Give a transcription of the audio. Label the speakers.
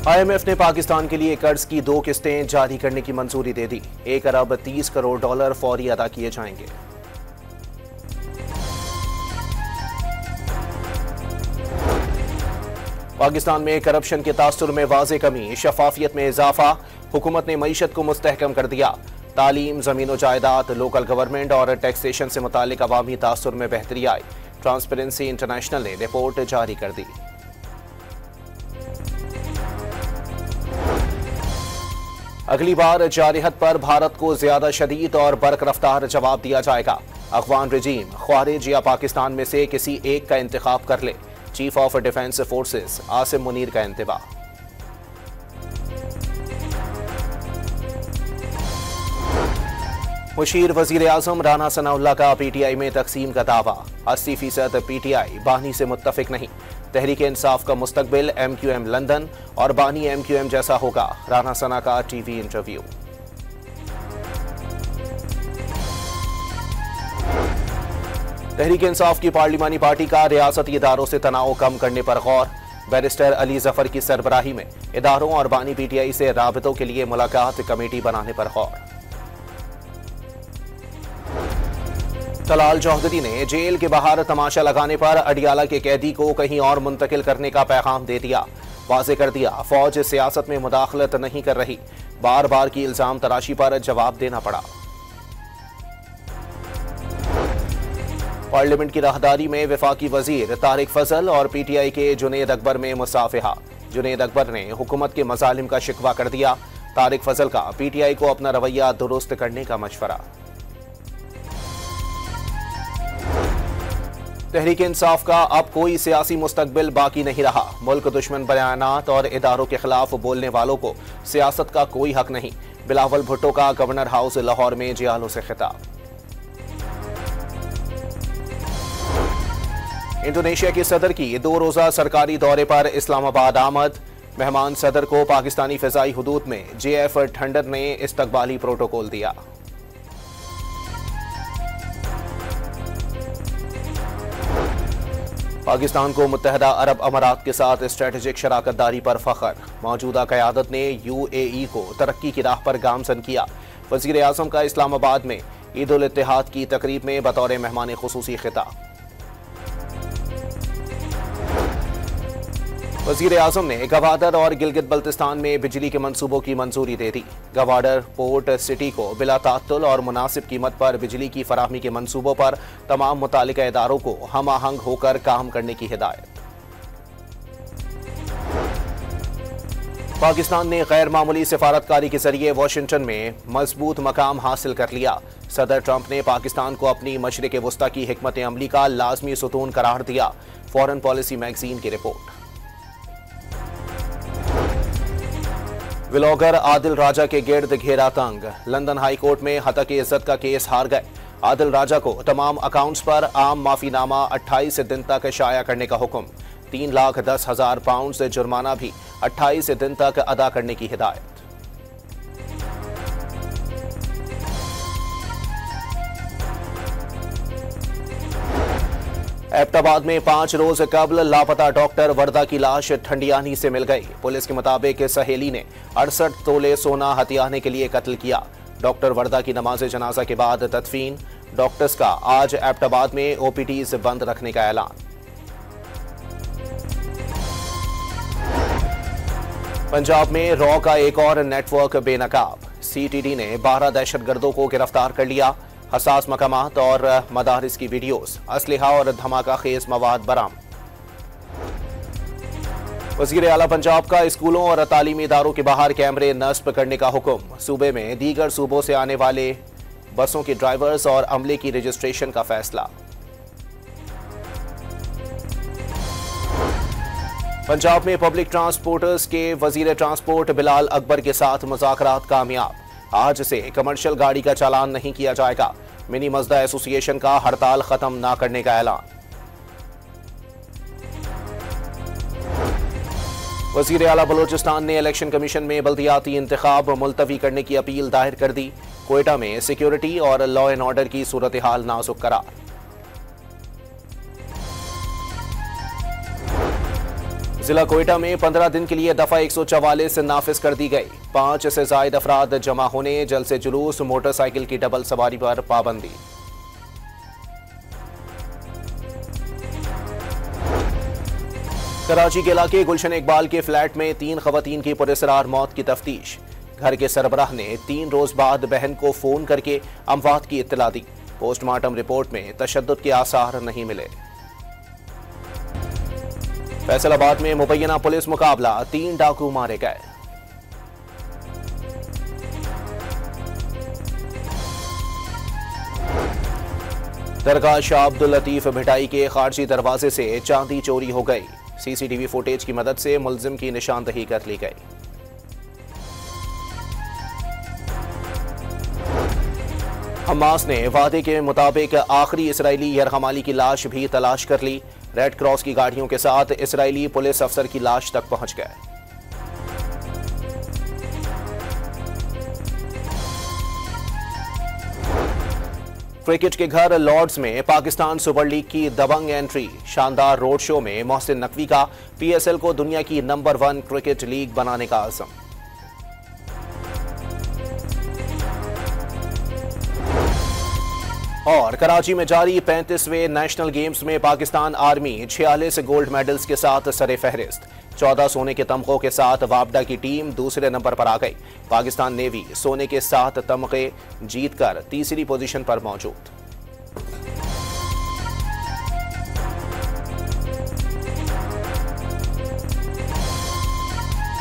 Speaker 1: IMF ने पाकिस्तान के लिए कर्ज की 2 किस्तें जारी करने की मंजूरी दे दी। 1 अरब 30 करोड़ डॉलर फौरी अदा किए जाएंगे। पाकिस्तान में करप्शन के तासुर में वाज़े कमी, शफाफियत में इजाफा, हुकूमत ने मईशत को मुस्तहकम कर दिया। तालीम, ज़मीन जायदाद, लोकल गवर्नमेंट और टैक्सेशन से मुतालिक अवामी तासुर में बेहतरी आई। ट्रांसपेरेंसी इंटरनेशनल ने रिपोर्ट जारी कर दी। अगली बार जारहत पर भारत को ज्यादा शदीद और बरक रफ्तार जवाब दिया जाएगा। अफगान रजीम ख्वारिज या पाकिस्तान में से किसी एक का इंतखाब कर ले। Chief of defence forces Asim Munir का इंतबा। मुशीर वजीर आजम राना सनाउल्लाह का PTI में तकसीम का दावा। 80% PTI बानी से मुत्तफिक नहीं। तहरीक इंसाफ का मुस्तकबिल MQM लंदन और बानी MQM जैसा होगा। राना सना का TV इंटरव्यू। तहरीक इंसाफ की पार्लिमानी पार्टी का रियासती इदारों से तनाव कम करने पर गौर। बैरिस्टर अली जफर की सरबराही में इदारों और बानी PTI से राबितों के लिए मुलाकात कमेटी बनाने पर गौर। तलाल चौधरी ने जेल के बाहर तमाशा लगाने पर अडियाला के कैदी को कहीं और मुंतकिल करने का पैगाम दे दिया। वाज़े कर दिया फौज सियासत में मुदाखलत नहीं कर रही। बार बार की इल्जाम तराशी पर जवाब देना पड़ा। पार्लियामेंट की राहदारी में वफाकी वजीर तारिक फजल और PTI के जुनेद अकबर में मुसाफिहा। जुनेद अकबर ने हुकूमत के मजालिम का शिकवा कर दिया। तारिक फजल का PTI को अपना रवैया दुरुस्त करने का मशवरा। तहरीक इंसाफ का अब कोई सियासी मुस्तकबिल बाकी नहीं रहा। मुल्क दुश्मन बयानात और इदारों के खिलाफ बोलने वालों को सियासत का कोई हक नहीं। बिलावल भुट्टो का गवर्नर हाउस लाहौर में जियालों से खिताब। इंडोनेशिया के सदर की 2 रोजा सरकारी दौरे पर इस्लामाबाद आमद। मेहमान सदर को पाकिस्तानी फिजाई हुदूद में JF ठंडर ने इस्तकबाली प्रोटोकॉल दिया। पाकिस्तान को मुत्तहदा अरब अमारात के साथ स्ट्रेटेजिक शराकतदारी पर फख्र। मौजूदा क़यादत ने UAE को तरक्की की राह पर गामजन किया। वज़ीर आज़म का इस्लामाबाद में ईद उल इत्तेहाद की तकरीब में बतौर मेहमान खुसूसी खिताब। वज़ीर आज़म ने गवादर और गिलगित बल्तिस्तान में बिजली के मंसूबों की मंजूरी दे दी। गवादर पोर्ट सिटी को बिला तात्तुल और मुनासिब कीमत पर बिजली की फराहमी के मंसूबों पर तमाम मुतालिका इदारों को हम आहंग होकर काम करने की हिदायत। पाकिस्तान ने गैर मामूली सिफारतकारी के जरिए वाशिंगटन में मजबूत मकाम हासिल कर लिया। सदर ट्रंप ने पाकिस्तान को अपनी मशरिक़ वस्ता की हिकमत अमली का लाजमी सुतून करार दिया। फॉरेन पॉलिसी मैगजीन की रिपोर्ट। व्लॉगर आदिल राजा के गिर्द घेरा तंग। लंदन हाई कोर्ट में हतक इज्जत का केस हार गए। आदिल राजा को तमाम अकाउंट्स पर आम माफीनामा 28 दिन तक शाया करने का हुक्म। 3,10,000 पाउंड से जुर्माना भी 28 दिन तक अदा करने की हिदायत। एबटाबाद में 5 रोज कबल लापता डॉक्टर वर्दा की लाश ठंडियानी से मिल गई। पुलिस के मुताबिक सहेली ने 68 तोले सोना हथियाने के लिए कत्ल किया। डॉक्टर वर्दा की नमाज जनाजा के बाद तदफीन। डॉक्टर्स का आज एबटाबाद में OPDs बंद रखने का ऐलान। पंजाब में रॉ का एक और नेटवर्क बेनकाब। CTD ने 12 दहशतगर्दों को गिरफ्तार कर लिया। हसास मकामात और मदारिस की वीडियोस, असलहा और धमाका खेज मवाद बरामद। वज़ीर आला पंजाब का स्कूलों और तालीमी इदारों के बाहर कैमरे नस्ब करने का हुक्म। सूबे में दीगर सूबों से आने वाले बसों के ड्राइवर्स और अमले की रजिस्ट्रेशन का फैसला। पंजाब में पब्लिक ट्रांसपोर्टर्स के वज़ीर ट्रांसपोर्ट बिलाल अकबर के साथ मुज़ाकरात कामयाब। आज से कमर्शियल गाड़ी का चालान नहीं किया जाएगा। मिनी मजदा एसोसिएशन का हड़ताल खत्म न करने का ऐलान। वज़ीर आला बलोचिस्तान ने इलेक्शन कमीशन में बल्दियाती इंतखाब मुलतवी करने की अपील दायर कर दी। कोयटा में सिक्योरिटी और लॉ एंड ऑर्डर की सूरत हाल नाजुक करार। जिला कोयटा में 15 दिन के लिए दफा 144 नाफिज कर दी गई। 5 से ज्यादा अफराद जमा होने, जल्द से जुलूस, मोटरसाइकिल की डबल सवारी पर पाबंदी। कराची के इलाके गुलशन इकबाल के फ्लैट में 3 खवातीन की पुरअसरार मौत की तफ्तीश। घर के सरबराह ने 3 रोज बाद बहन को फोन करके अमवात की इत्तला दी। पोस्टमार्टम रिपोर्ट में तशद्दुद के आसार नहीं मिले। फैसलाबाद में मुबैना पुलिस मुकाबला, 3 डाकू मारे गए। दरगाह शाह अब्दुल लतीफ भिटाई के खारजी दरवाजे से चांदी चोरी हो गई। सीसीटीवी फुटेज की मदद से मुलजिम की निशानदही कर ली गई। हमास ने वादे के मुताबिक आखिरी इसराइली यरहमाली की लाश भी तलाश कर ली। रेड क्रॉस की गाड़ियों के साथ इसराइली पुलिस अफसर की लाश तक पहुंच गए। क्रिकेट के घर लॉर्ड्स में पाकिस्तान सुपर लीग की दबंग एंट्री। शानदार रोड शो में मोहसिन नकवी का पीएसएल को दुनिया की नंबर 1 क्रिकेट लीग बनाने का आज़म। और कराची में जारी 35वें नेशनल गेम्स में पाकिस्तान आर्मी 46 गोल्ड मेडल्स के साथ सरे फहरिस्त। 14 सोने के तमगों के साथ वापडा की टीम दूसरे नंबर पर आ गई। पाकिस्तान नेवी सोने के 7 तमगे जीतकर तीसरी पोजीशन पर मौजूद।